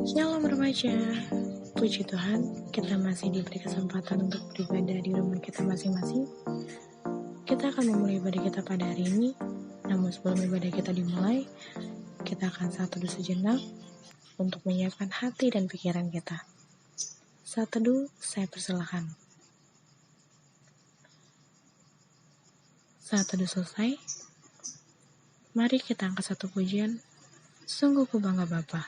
Shalom remaja, puji Tuhan, kita masih diberi kesempatan untuk beribadah di rumah kita masing-masing. Kita akan memulai ibadah kita pada hari ini, namun sebelum ibadah kita dimulai, kita akan saat teduh sejenak untuk menyiapkan hati dan pikiran kita. Saat teduh, saya persilahkan. Saat teduh selesai, mari kita angkat satu pujian, sungguh ku bangga Bapa.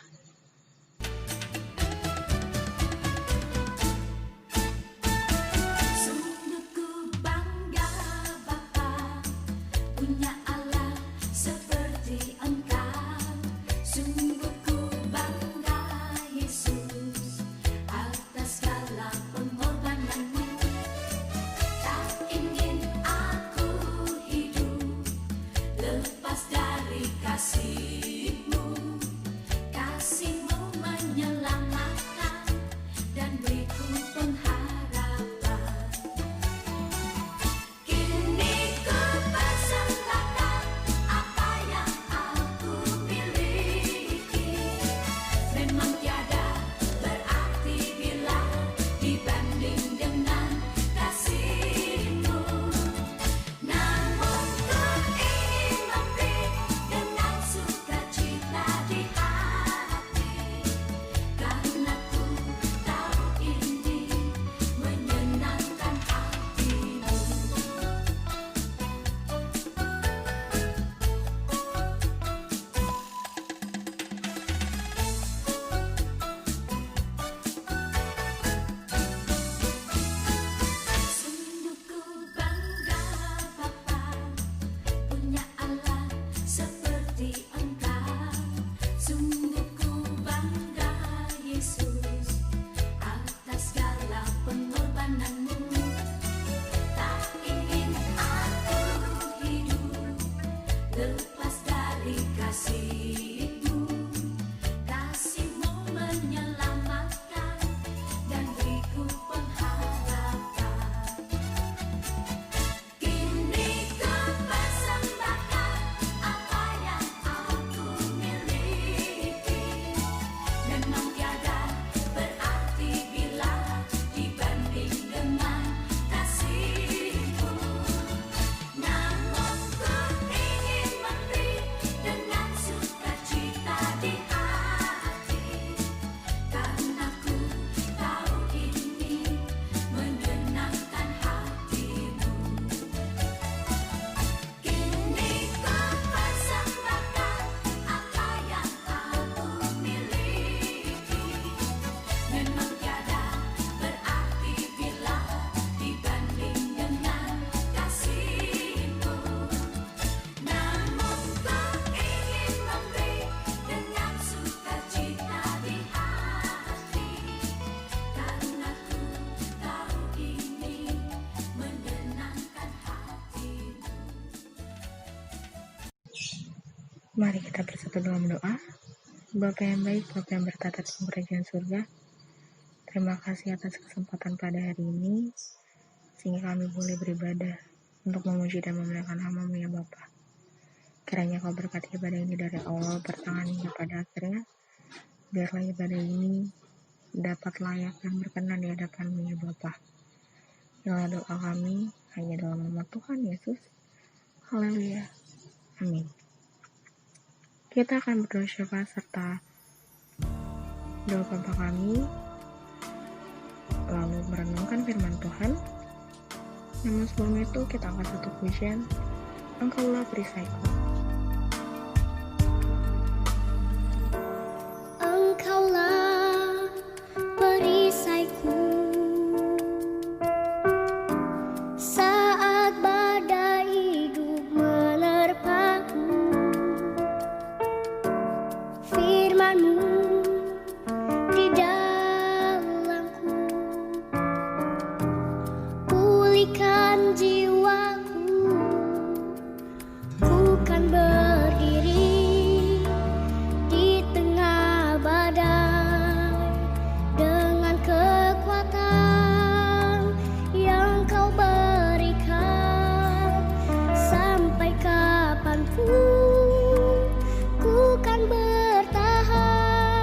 Mari kita bersatu dalam doa. Bapa yang baik, Bapa yang bertata di kerajaan surga, terima kasih atas kesempatan pada hari ini, sehingga kami boleh beribadah untuk memuji dan memuliakan nama-Mu ya Bapa. Kiranya Kau berkati ibadah ini dari awal pertengahan hingga pada akhirnya, biarlah ibadah ini dapat layak dan berkenan di hadapan-Mu ya Bapa. Inilah doa kami hanya dalam nama Tuhan Yesus. Haleluya. Amin. Kita akan berdoa syafaat serta doa Bapa kami, lalu merenungkan firman Tuhan. Namun sebelum itu kita angkat satu pujian, Engkaulah perisaiku. Engkaulah perisaiku saat badai hidup menerpaku. Firman-Mu di dalamku, pulihkan jiwaku. Ku kan berdiri di tengah badai dengan kekuatan yang Kau berikan. Sampai kapanpun ku kan bertahan.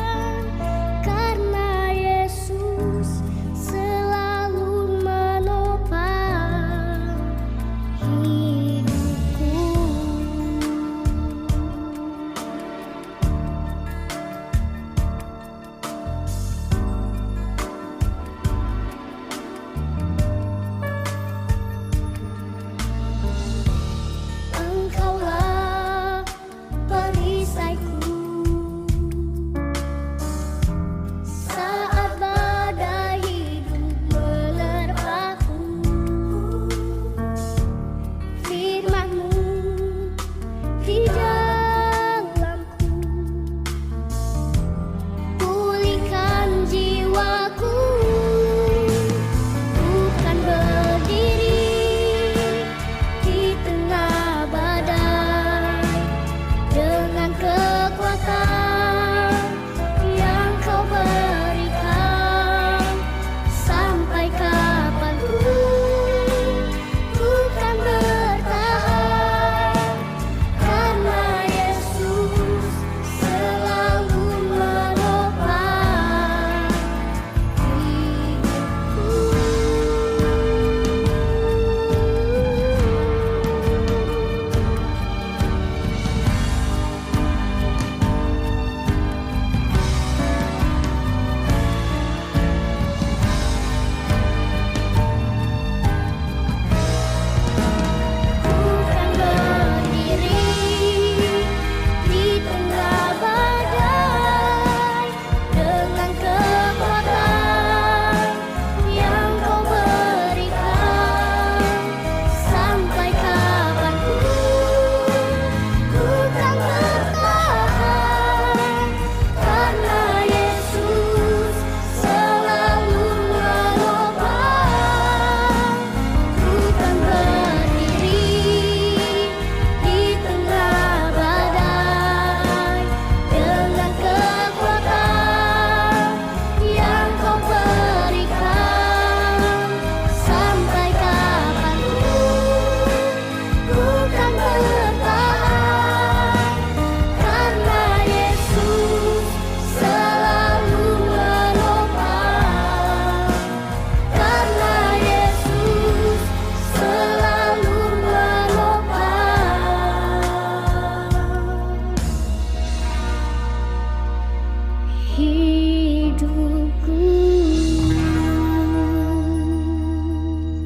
hidupku.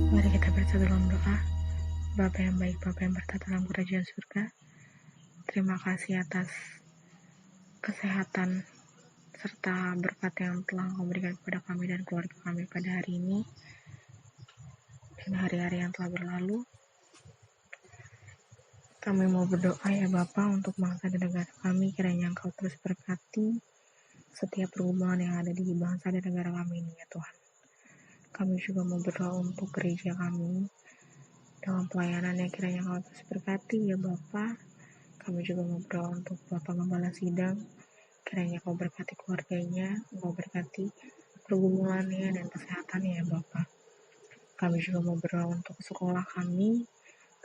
Mari kita bersatu dalam doa. Bapa yang baik, Bapa yang bertata dalam kerajaan surga, terima kasih atas kesehatan serta berkat yang telah Engkau berikan kepada kami dan keluarga kami pada hari ini dan hari-hari yang telah berlalu. Kami mau berdoa ya Bapa untuk bangsa dan negara kami, kiranya Engkau terus berkati setiap pergumulan yang ada di bangsa dan negara kami ini ya Tuhan. Kami juga mau berdoa untuk gereja kami dalam pelayanannya, kiranya Engkau terus berkati ya Bapa. Kami juga mau berdoa untuk Bapak Gembala Sidang, kiranya Kau berkati keluarganya, Kau berkati pergumulannya dan kesehatannya ya Bapak. Kami juga mau berdoa untuk sekolah kami,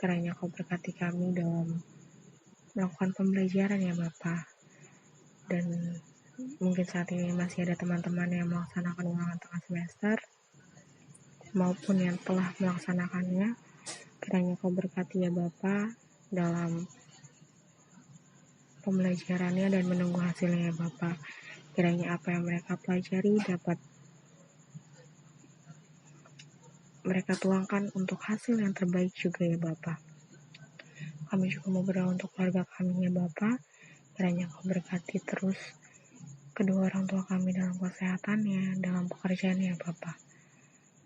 kiranya Kau berkati kami dalam melakukan pembelajaran ya Bapak. Dan mungkin saat ini masih ada teman-teman yang melaksanakan ulangan tengah semester maupun yang telah melaksanakannya, kiranya Kau berkati ya Bapak dalam pembelajarannya dan menunggu hasilnya ya Bapak. Kiranya apa yang mereka pelajari dapat mereka tuangkan untuk hasil yang terbaik juga ya Bapak. Kami juga mau berdoa untuk keluarga kami ya Bapak. Kiranya Kau berkati terus kedua orang tua kami dalam kesehatannya, dalam pekerjaannya ya Bapak,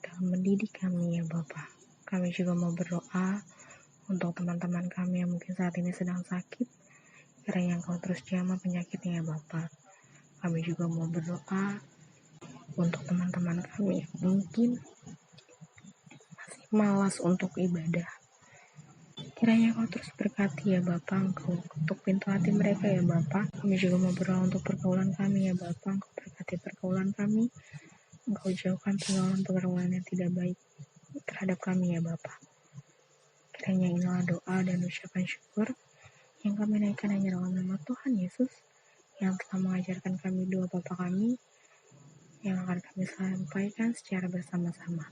dalam mendidik kami ya Bapak. Kami juga mau berdoa untuk teman-teman kami yang mungkin saat ini sedang sakit, kiranya Engkau terus jamah penyakitnya ya Bapak. Kami juga mau berdoa untuk teman-teman kami yang mungkin masih malas untuk ibadah. Kiranya Kau terus berkati ya Bapak, Engkau ketuk pintu hati mereka ya Bapak. Kami juga mau berdoa untuk pergaulan kami ya Bapak, Engkau berkati pergaulan kami. Engkau jauhkan pergaulan yang tidak baik terhadap kami ya Bapak. Kiranya inilah doa dan ucapan syukur yang kami naikkan hanya dalam nama Tuhan Yesus yang telah mengajarkan kami doa Bapa kami yang akan kami sampaikan secara bersama-sama.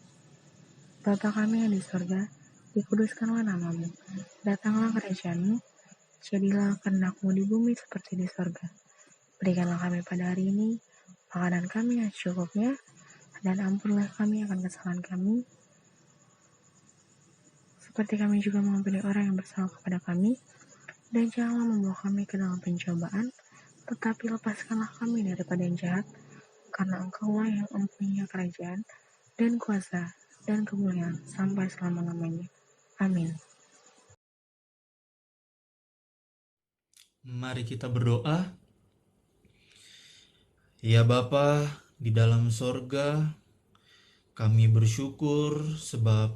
Bapa kami yang di surga, dikuduskanlah namamu, datanglah kerajaan-Mu, jadilah kehendak-Mu di bumi seperti di surga. Berikanlah kami pada hari ini makanan kami yang secukupnya, dan ampunilah kami akan kesalahan kami, seperti kami juga mengampuni orang yang bersalah kepada kami. Dan janganlah membawa kami ke dalam pencobaan, tetapi lepaskanlah kami daripada yang jahat, karena Engkaulah yang mempunyai kerajaan dan kuasa dan kemuliaan sampai selama-lamanya. Amin. Mari kita berdoa. Ya Bapa di dalam sorga, kami bersyukur sebab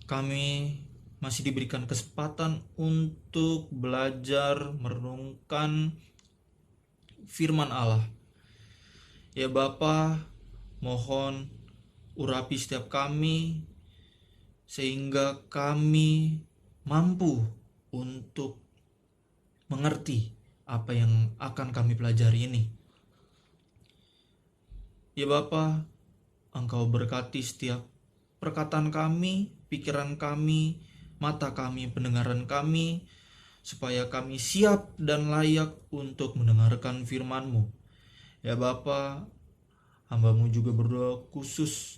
kami masih diberikan kesempatan untuk belajar merenungkan firman Allah. Ya Bapa, mohon urapi setiap kami sehingga kami mampu untuk mengerti apa yang akan kami pelajari ini. Ya Bapa, Engkau berkati setiap perkataan kami, pikiran kami, mata kami, pendengaran kami, supaya kami siap dan layak untuk mendengarkan firman-Mu. Ya Bapa, hamba-Mu juga berdoa khusus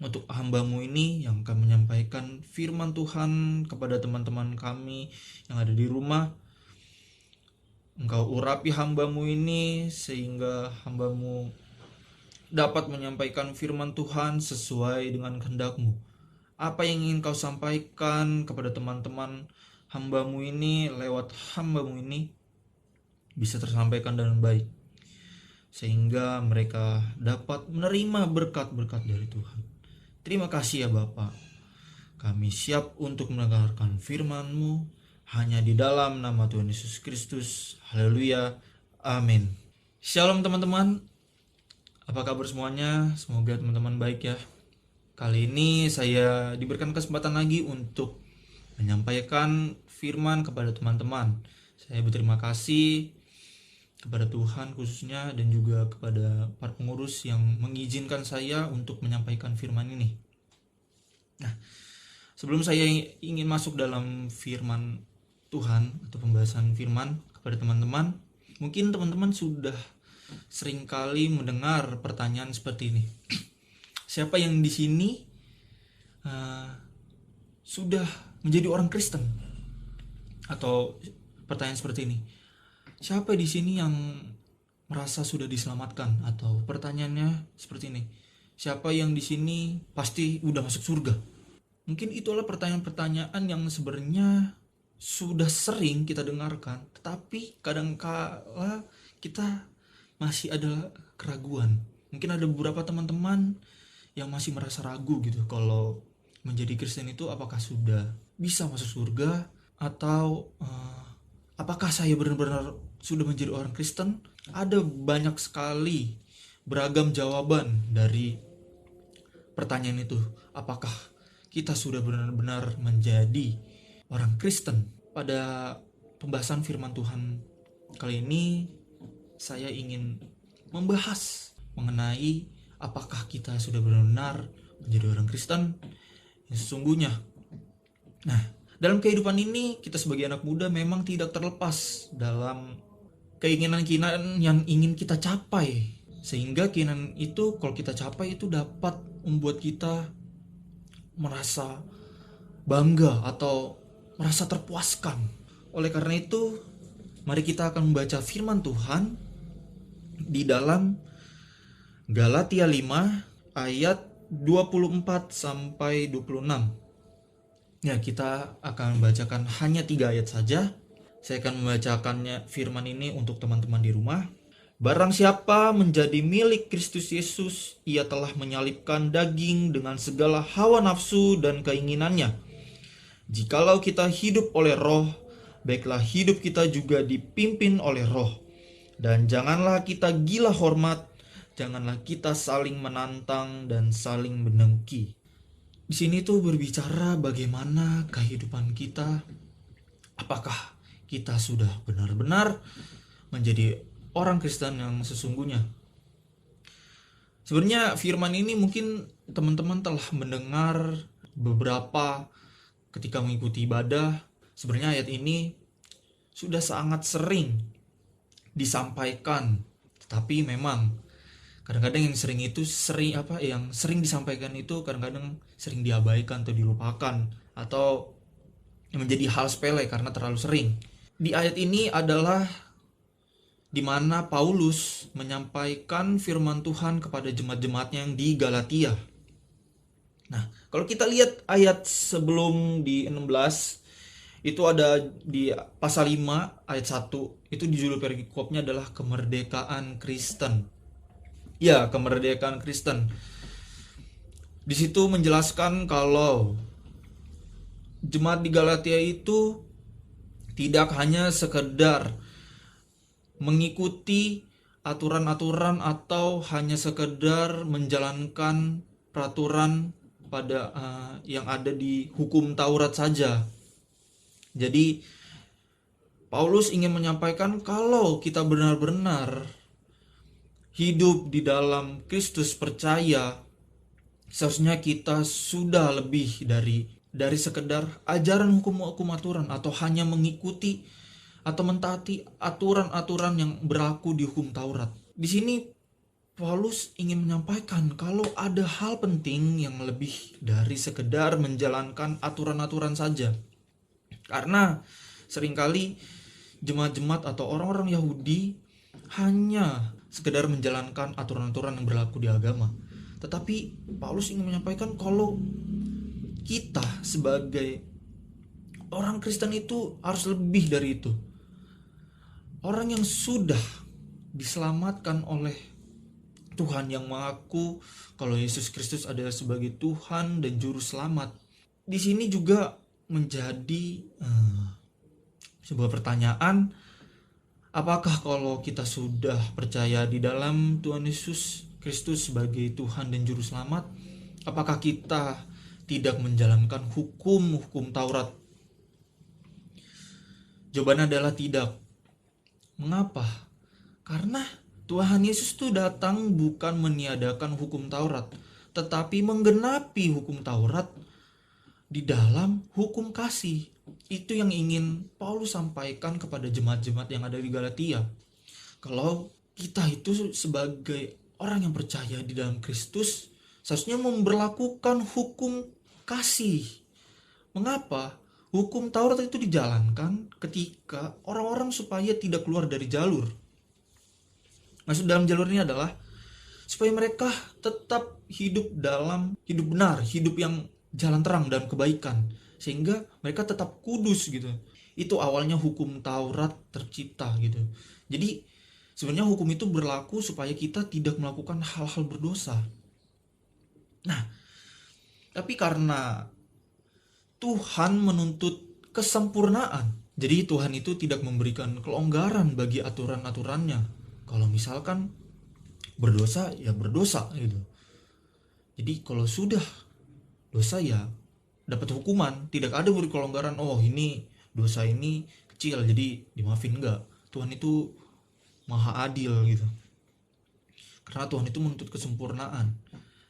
untuk hamba-Mu ini yang akan menyampaikan firman Tuhan kepada teman-teman kami yang ada di rumah. Engkau urapi hamba-Mu ini sehingga hamba-Mu dapat menyampaikan firman Tuhan sesuai dengan kehendak-Mu. Apa yang ingin Kau sampaikan kepada teman-teman hamba-Mu ini lewat hamba-Mu ini bisa tersampaikan dengan baik, sehingga mereka dapat menerima berkat-berkat dari Tuhan. Terima kasih ya Bapa. Kami siap untuk mendengarkan firman-Mu hanya di dalam nama Tuhan Yesus Kristus. Haleluya. Amin. Shalom teman-teman. Apa kabar semuanya? Semoga teman-teman baik ya. Kali ini saya diberikan kesempatan lagi untuk menyampaikan firman kepada teman-teman. Saya berterima kasih kepada Tuhan khususnya dan juga kepada para pengurus yang mengizinkan saya untuk menyampaikan firman ini. Nah, sebelum saya ingin masuk dalam firman Tuhan atau pembahasan firman kepada teman-teman, mungkin teman-teman sudah seringkali mendengar pertanyaan seperti ini. Siapa yang di sini sudah menjadi orang Kristen? Atau pertanyaan seperti ini. Siapa di sini yang merasa sudah diselamatkan? Atau pertanyaannya seperti ini. Siapa yang di sini pasti udah masuk surga? Mungkin itulah pertanyaan-pertanyaan yang sebenarnya sudah sering kita dengarkan, tetapi kadangkala kita masih ada keraguan. Mungkin ada beberapa teman-teman yang masih merasa ragu gitu kalau menjadi Kristen itu apakah sudah bisa masuk surga, atau apakah saya benar-benar sudah menjadi orang Kristen. Ada banyak sekali beragam jawaban dari pertanyaan itu. Apakah kita sudah benar-benar menjadi orang Kristen? Pada pembahasan firman Tuhan kali ini, saya ingin membahas mengenai apakah kita sudah benar-benar menjadi orang Kristen yang sesungguhnya. Nah, dalam kehidupan ini kita sebagai anak muda memang tidak terlepas dalam keinginan-keinginan yang ingin kita capai. Sehingga keinginan itu kalau kita capai itu dapat membuat kita merasa bangga atau merasa terpuaskan. Oleh karena itu, mari kita akan membaca firman Tuhan di dalam Galatia 5 ayat 24 sampai 26. Ya, kita akan membacakan hanya 3 ayat saja. Saya akan membacakannya firman ini untuk teman-teman di rumah. Barang siapa menjadi milik Kristus Yesus, ia telah menyalibkan daging dengan segala hawa nafsu dan keinginannya. Jikalau kita hidup oleh Roh, baiklah hidup kita juga dipimpin oleh Roh. Dan janganlah kita gila hormat, janganlah kita saling menantang dan saling mendengki. Di sini tuh berbicara bagaimana kehidupan kita. Apakah kita sudah benar-benar menjadi orang Kristen yang sesungguhnya? Sebenarnya firman ini mungkin teman-teman telah mendengar beberapa ketika mengikuti ibadah. Sebenarnya ayat ini sudah sangat sering disampaikan, tetapi memang kadang-kadang yang sering disampaikan itu kadang-kadang sering diabaikan atau dilupakan, atau menjadi hal sepele karena terlalu sering. Di ayat ini adalah di mana Paulus menyampaikan firman Tuhan kepada jemaat-jemaatnya yang di Galatia. Nah, kalau kita lihat ayat sebelum di 16, itu ada di pasal 5 ayat 1, itu di judul perikopnya adalah kemerdekaan Kristen. Ya, kemerdekaan Kristen. Di situ menjelaskan kalau jemaat di Galatia itu tidak hanya sekedar mengikuti aturan-aturan atau hanya sekedar menjalankan peraturan pada yang ada di hukum Taurat saja. Jadi Paulus ingin menyampaikan kalau kita benar-benar hidup di dalam Kristus, percaya, seharusnya kita sudah lebih dari sekedar ajaran hukum aturan atau hanya mengikuti atau mentaati aturan-aturan yang berlaku di hukum Taurat. Di sini Paulus ingin menyampaikan kalau ada hal penting yang lebih dari sekedar menjalankan aturan-aturan saja. Karena seringkali jemaat-jemaat atau orang-orang Yahudi hanya sekedar menjalankan aturan-aturan yang berlaku di agama. Tetapi Paulus ingin menyampaikan kalau kita sebagai orang Kristen itu harus lebih dari itu. Orang yang sudah diselamatkan oleh Tuhan, yang mengaku kalau Yesus Kristus adalah sebagai Tuhan dan Juru Selamat. Di sini juga menjadi sebuah pertanyaan, apakah kalau kita sudah percaya di dalam Tuhan Yesus Kristus sebagai Tuhan dan Juru Selamat, apakah kita tidak menjalankan hukum Taurat? Jawabannya adalah tidak. Mengapa? Karena Tuhan Yesus itu datang bukan meniadakan hukum Taurat, tetapi menggenapi hukum Taurat di dalam hukum kasih. Itu yang ingin Paulus sampaikan kepada jemaat-jemaat yang ada di Galatia. Kalau kita itu sebagai orang yang percaya di dalam Kristus seharusnya memberlakukan hukum kasih. Mengapa? Hukum Taurat itu dijalankan ketika orang-orang supaya tidak keluar dari jalur. Maksud dalam jalur ini adalah supaya mereka tetap hidup benar, hidup yang jalan terang dan kebaikan, sehingga mereka tetap kudus gitu. Itu awalnya hukum Taurat tercipta gitu. Jadi sebenarnya hukum itu berlaku supaya kita tidak melakukan hal-hal berdosa. Nah, tapi karena Tuhan menuntut kesempurnaan, jadi Tuhan itu tidak memberikan kelonggaran bagi aturan-aturannya. Kalau misalkan berdosa ya berdosa gitu. Jadi kalau sudah dosa ya dapat hukuman, tidak ada beri kelonggaran. Oh ini dosa ini kecil jadi dimaafin, enggak. Tuhan itu maha adil gitu. Karena Tuhan itu menuntut kesempurnaan.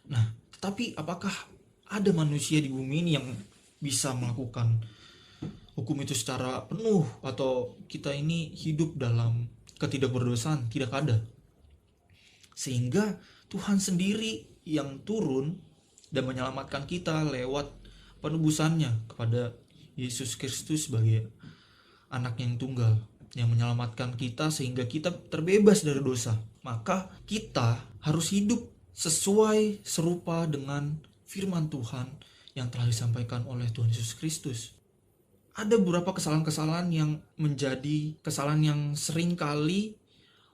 Nah, tetapi apakah ada manusia di bumi ini yang bisa melakukan hukum itu secara penuh, atau kita ini hidup dalam ketidakberdosaan? Tidak ada. Sehingga Tuhan sendiri yang turun dan menyelamatkan kita lewat penebusannya kepada Yesus Kristus sebagai anak yang tunggal, yang menyelamatkan kita sehingga kita terbebas dari dosa. Maka kita harus hidup sesuai serupa dengan firman Tuhan yang telah disampaikan oleh Tuhan Yesus Kristus. Ada beberapa kesalahan-kesalahan yang menjadi kesalahan yang seringkali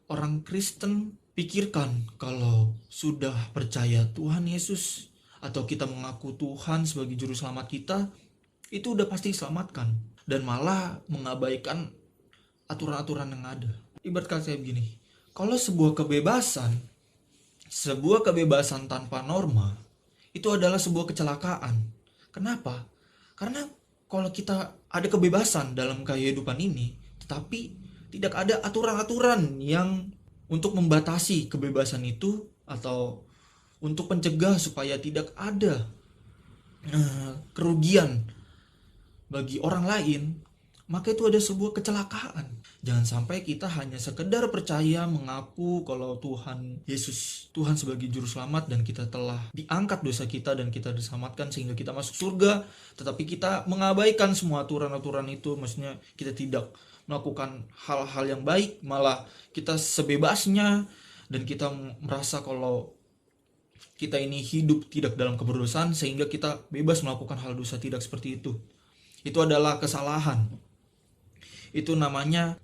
orang Kristen pikirkan kalau sudah percaya Tuhan Yesus atau kita mengaku Tuhan sebagai juru selamat kita, itu udah pasti diselamatkan, dan malah mengabaikan aturan-aturan yang ada. Ibarat kata saya begini, kalau sebuah kebebasan tanpa norma itu adalah sebuah kecelakaan. Kenapa? Karena kalau kita ada kebebasan dalam kehidupan ini, tetapi tidak ada aturan-aturan yang untuk membatasi kebebasan itu atau untuk mencegah supaya tidak ada kerugian bagi orang lain, maka itu ada sebuah kecelakaan. Jangan sampai kita hanya sekedar percaya mengaku kalau Tuhan Yesus Tuhan sebagai juru selamat dan kita telah diangkat dosa kita dan kita diselamatkan sehingga kita masuk surga, tetapi kita mengabaikan semua aturan-aturan itu. Maksudnya kita tidak melakukan hal-hal yang baik, malah kita sebebasnya dan kita merasa kalau kita ini hidup tidak dalam keberdosaan sehingga kita bebas melakukan hal dosa. Tidak seperti itu. Itu adalah kesalahan. Itu namanya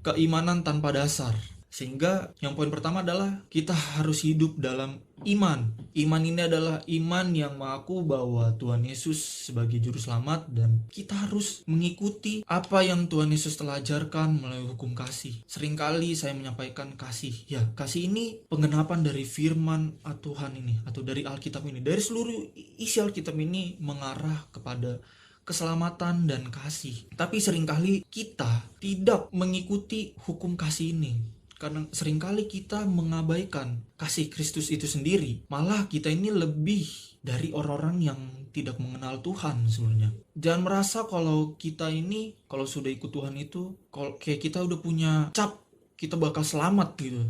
keimanan tanpa dasar. Sehingga yang poin pertama adalah kita harus hidup dalam iman. Iman ini adalah iman yang mengaku bahwa Tuhan Yesus sebagai juru selamat dan kita harus mengikuti apa yang Tuhan Yesus telah ajarkan melalui hukum kasih. Seringkali saya menyampaikan kasih. Ya, kasih ini penggenapan dari firman Tuhan ini atau dari Alkitab ini. Dari seluruh isi Alkitab ini mengarah kepada keselamatan dan kasih. Tapi seringkali kita tidak mengikuti hukum kasih ini. Karena seringkali kita mengabaikan kasih Kristus itu sendiri. Malah kita ini lebih dari orang-orang yang tidak mengenal Tuhan sebenarnya. Jangan merasa kalau kita ini, kalau sudah ikut Tuhan itu, kalau kayak kita udah punya cap, kita bakal selamat gitu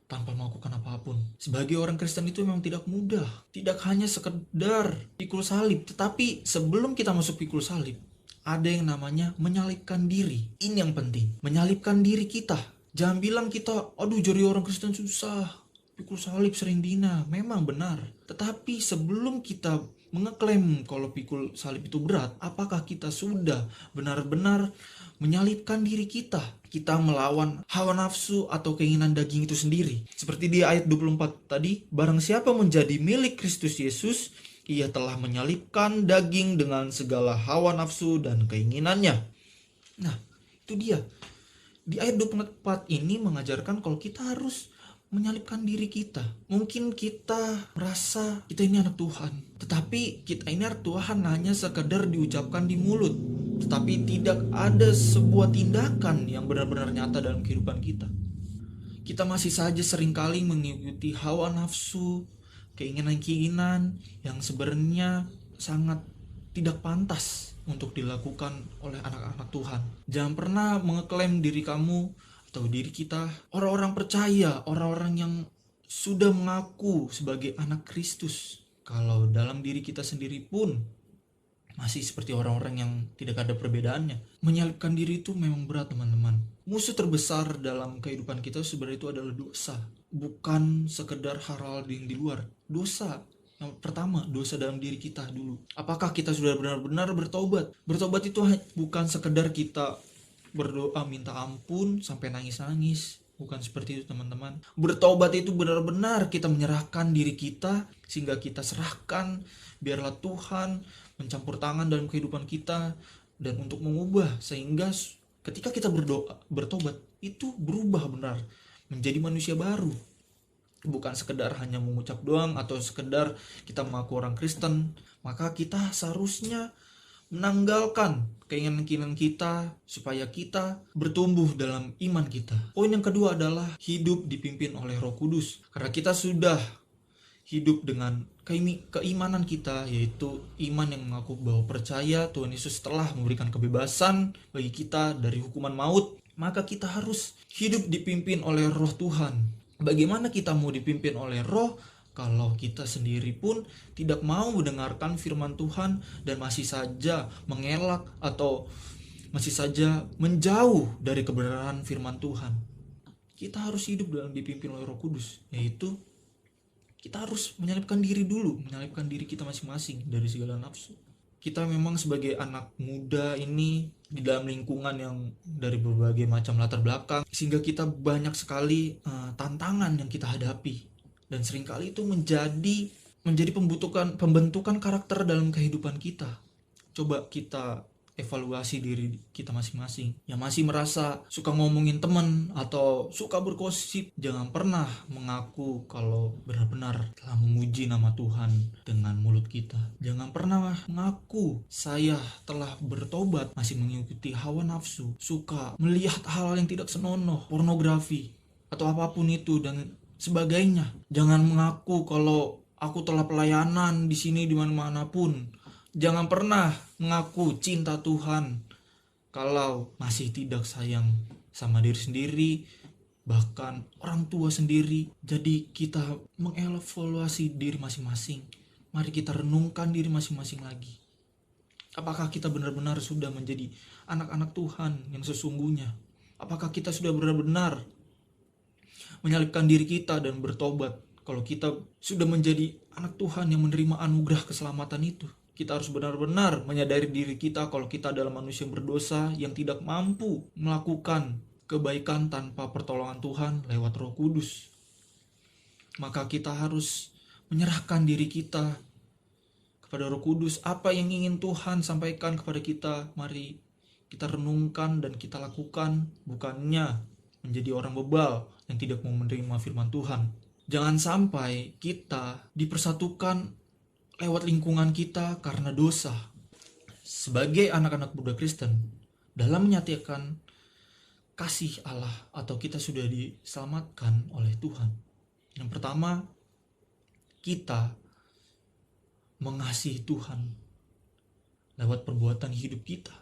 tanpa melakukan apapun. Sebagai orang Kristen itu memang tidak mudah. Tidak hanya sekedar pikul salib. Tetapi sebelum kita masuk pikul salib, ada yang namanya menyalibkan diri. Ini yang penting. Menyalibkan diri kita. Jangan bilang kita, aduh jadi orang Kristen susah, pikul salib sering dina. Memang benar. Tetapi sebelum kita mengeklaim kalau pikul salib itu berat, apakah kita sudah benar-benar menyalibkan diri kita? Kita melawan hawa nafsu atau keinginan daging itu sendiri. Seperti di ayat 24 tadi, barang siapa menjadi milik Kristus Yesus, ia telah menyalibkan daging dengan segala hawa nafsu dan keinginannya. Nah, itu dia. Di ayat 24 ini mengajarkan kalau kita harus menyalibkan diri kita. Mungkin kita merasa kita ini anak Tuhan, tetapi kita ini anak Tuhan hanya sekedar diucapkan di mulut, tetapi tidak ada sebuah tindakan yang benar-benar nyata dalam kehidupan kita. Kita masih saja seringkali mengikuti hawa nafsu, keinginan-keinginan yang sebenarnya sangat tidak pantas untuk dilakukan oleh anak-anak Tuhan. Jangan pernah mengeklaim diri kamu atau diri kita, orang-orang percaya, orang-orang yang sudah mengaku sebagai anak Kristus, kalau dalam diri kita sendiri pun masih seperti orang-orang yang tidak ada perbedaannya. Menyalibkan diri itu memang berat, teman-teman. Musuh terbesar dalam kehidupan kita sebenarnya itu adalah dosa, bukan sekedar hal-hal yang di luar. Dosa yang pertama, dosa dalam diri kita dulu. Apakah kita sudah benar-benar bertobat? Bertobat itu bukan sekedar kita berdoa minta ampun sampai nangis-nangis. Bukan seperti itu, teman-teman. Bertobat itu benar-benar kita menyerahkan diri kita, sehingga kita serahkan, biarlah Tuhan mencampur tangan dalam kehidupan kita dan untuk mengubah, sehingga ketika kita bertobat itu berubah benar menjadi manusia baru. Bukan sekedar hanya mengucap doang atau sekedar kita mengaku orang Kristen. Maka kita seharusnya menanggalkan keinginan-keinginan kita supaya kita bertumbuh dalam iman kita. Poin yang kedua adalah hidup dipimpin oleh Roh Kudus. Karena kita sudah hidup dengan keimanan kita, yaitu iman yang mengaku bahwa percaya Tuhan Yesus telah memberikan kebebasan bagi kita dari hukuman maut. Maka kita harus hidup dipimpin oleh Roh Tuhan. Bagaimana kita mau dipimpin oleh Roh kalau kita sendiri pun tidak mau mendengarkan firman Tuhan dan masih saja mengelak atau masih saja menjauh dari kebenaran firman Tuhan? Kita harus hidup dalam dipimpin oleh Roh Kudus, yaitu kita harus menyalibkan diri dulu, menyalibkan diri kita masing-masing dari segala nafsu. Kita memang sebagai anak muda ini di dalam lingkungan yang dari berbagai macam latar belakang, sehingga kita banyak sekali tantangan yang kita hadapi, dan seringkali itu menjadi pembentukan karakter dalam kehidupan kita. Coba kita evaluasi diri kita masing-masing. Yang masih merasa suka ngomongin teman atau suka bergosip, jangan pernah mengaku kalau benar-benar telah memuji nama Tuhan dengan mulut kita. Jangan pernah mengaku saya telah bertobat, masih mengikuti hawa nafsu, suka melihat hal yang tidak senonoh, pornografi atau apapun itu dan sebagainya. Jangan mengaku kalau aku telah pelayanan di sini di mana-manapun. Jangan pernah mengaku cinta Tuhan kalau masih tidak sayang sama diri sendiri, bahkan orang tua sendiri. Jadi kita mengevaluasi diri masing-masing. Mari kita renungkan diri masing-masing lagi. Apakah kita benar-benar sudah menjadi anak-anak Tuhan yang sesungguhnya? Apakah kita sudah benar-benar menyalibkan diri kita dan bertobat? Kalau kita sudah menjadi anak Tuhan yang menerima anugerah keselamatan itu, kita harus benar-benar menyadari diri kita kalau kita adalah manusia yang berdosa yang tidak mampu melakukan kebaikan tanpa pertolongan Tuhan lewat Roh Kudus. Maka kita harus menyerahkan diri kita kepada Roh Kudus. Apa yang ingin Tuhan sampaikan kepada kita, mari kita renungkan dan kita lakukan, bukannya menjadi orang bebal yang tidak mau menerima firman Tuhan. Jangan sampai kita dipersatukan lewat lingkungan kita karena dosa. Sebagai anak-anak muda Kristen, dalam menyatakan kasih Allah atau kita sudah diselamatkan oleh Tuhan, yang pertama, kita mengasihi Tuhan lewat perbuatan hidup kita.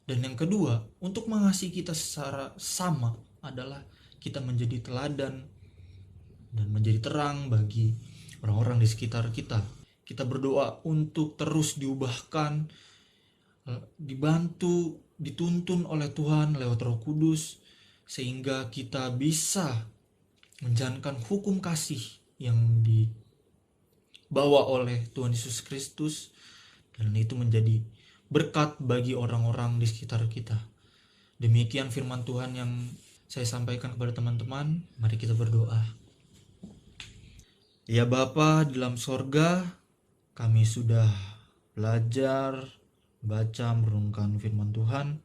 Dan yang kedua, untuk mengasihi kita secara sama adalah kita menjadi teladan dan menjadi terang bagi orang-orang di sekitar kita. Kita berdoa untuk terus diubahkan, dibantu, dituntun oleh Tuhan lewat Roh Kudus, sehingga kita bisa menjalankan hukum kasih yang dibawa oleh Tuhan Yesus Kristus, dan itu menjadi berkat bagi orang-orang di sekitar kita. Demikian firman Tuhan yang saya sampaikan kepada teman-teman. Mari kita berdoa. Ya Bapa di dalam sorga, kami sudah belajar, baca, merenungkan firman Tuhan.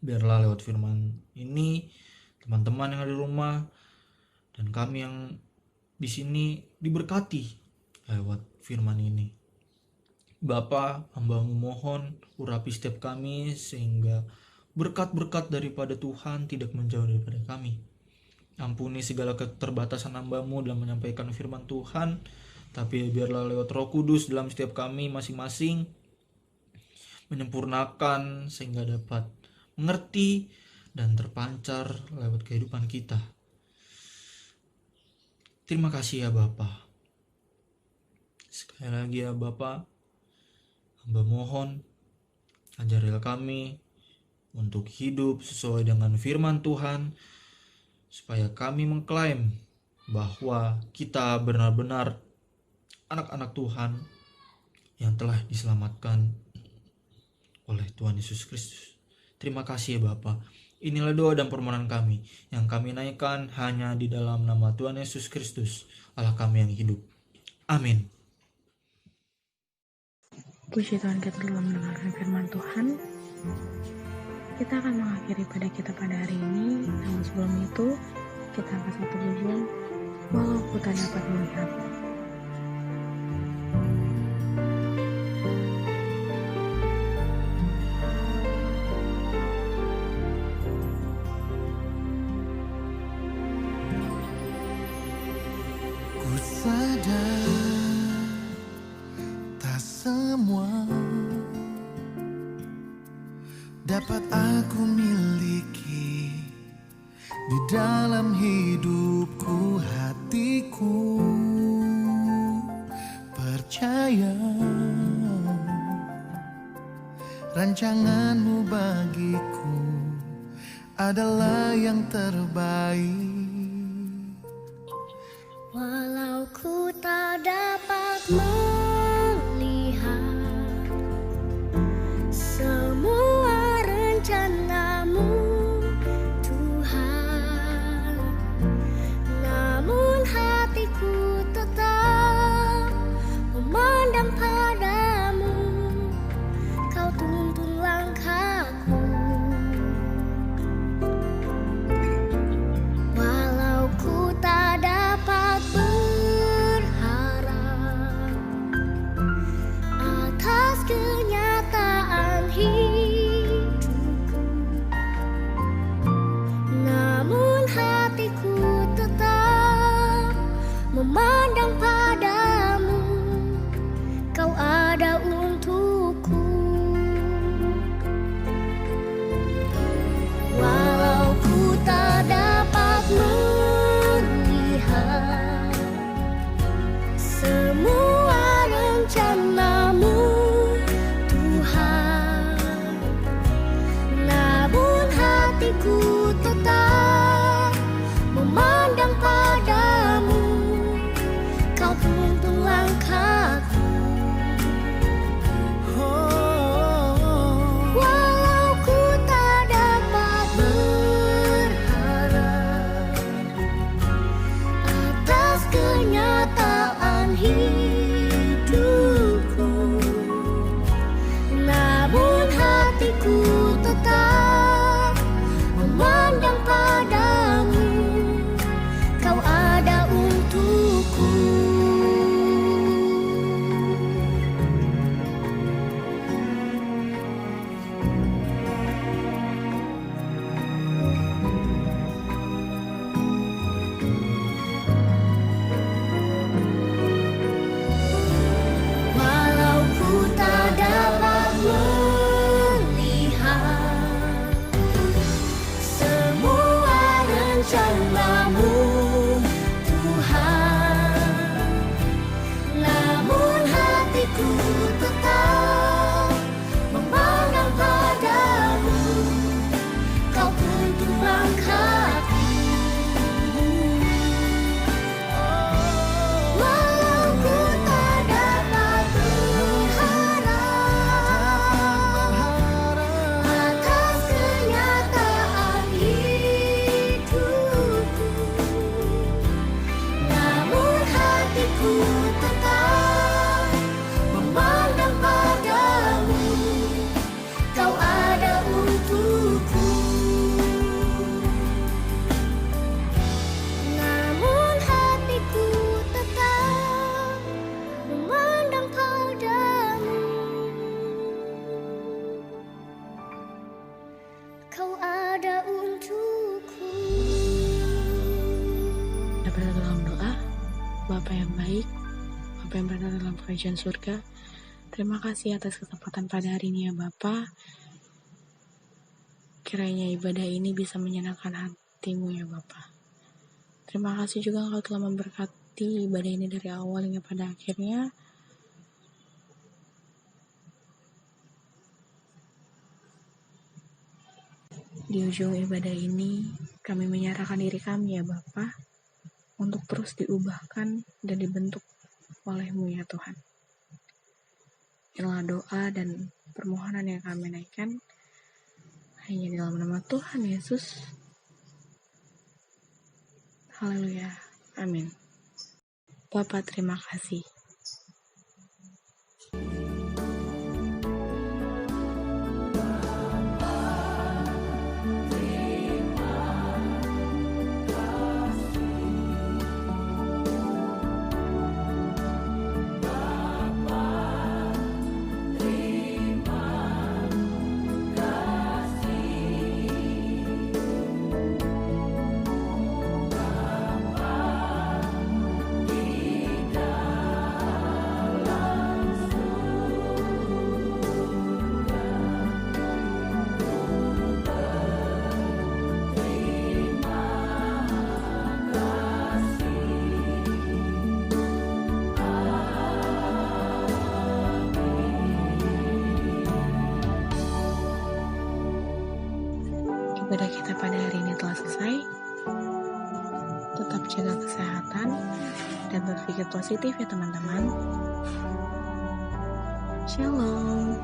Biarlah lewat firman ini, teman-teman yang ada di rumah dan kami yang di sini diberkati lewat firman ini. Bapa, hamba-Mu mohon urapi setiap kami sehingga berkat-berkat daripada Tuhan tidak menjauh daripada kami. Ampuni segala keterbatasan hamba-Mu dalam menyampaikan firman Tuhan, tapi biarlah lewat Roh Kudus dalam setiap kami masing-masing menyempurnakan sehingga dapat mengerti dan terpancar lewat kehidupan kita. Terima kasih ya Bapa. Sekali lagi ya Bapa, hamba mohon ajarilah kami untuk hidup sesuai dengan firman Tuhan, supaya kami mengklaim bahwa kita benar-benar anak-anak Tuhan yang telah diselamatkan oleh Tuhan Yesus Kristus. Terima kasih ya Bapa. Inilah doa dan permohonan kami yang kami naikkan hanya di dalam nama Tuhan Yesus Kristus, Allah kami yang hidup. Amin. Puji Tuhan, kita telah mendengarkan firman Tuhan. Kita akan mengakhiri pada kita pada hari ini. Namun sebelum itu, kita angkat satu pujian, walau ku tak dapat melihat. Ku sadar tak semua dapat aku miliki di dalam hidupku. Hatiku percaya rancanganmu bagiku adalah yang terbaik. Walau ku tak dapat melihat semua rencanamu, Tuhan, namun hatiku tetap memandang padamu. Kau tuntun langkahku. Walau ku tak dapat berharap atas kenyataan hidupku, namun hatiku tetap memandang padamu. Kau ada untukku. Walau ku tak dapat melihat semua rencanamu, Tuhan, namun hatiku tetap memandang padamu. Kau tuntun langkahku. Walau ku tak dapat berharap atas kenyataan hidupku, namun hatiku tetap memandang padamu. Kau ada untukku. Walau ku tak dapat melihat semua rencanamu, Tuhan, namun hatiku tetap memandang padamu. Kau tuntun langkahku. Walau ku tak dapat berharap atas kenyataan hidupku, namun hatiku tetap memandang padamu. Kau ada untukku. Namun hatiku tetap memandang padamu. Kau ada untukku. Kita bersatu dalam doa. Bapa yang baik, Bapa yang berada dalam kerajaan surga, terima kasih atas kesempatan pada hari ini ya Bapa. Kiranya ibadah ini bisa menyenangkan hatimu ya Bapa. Terima kasih juga Engkau telah memberkati ibadah ini dari awal hingga pada akhirnya. Di ujung ibadah ini, kami menyerahkan diri kami ya Bapa, untuk terus diubahkan dan dibentuk oleh-Mu ya Tuhan. Inilah doa dan permohonan yang kami naikkan hanya di dalam nama Tuhan Yesus. Haleluya. Amin. Bapa, terima kasih. Ibadah kita pada hari ini telah selesai. Tetap jaga kesehatan dan berpikir positif ya teman-teman. Shalom.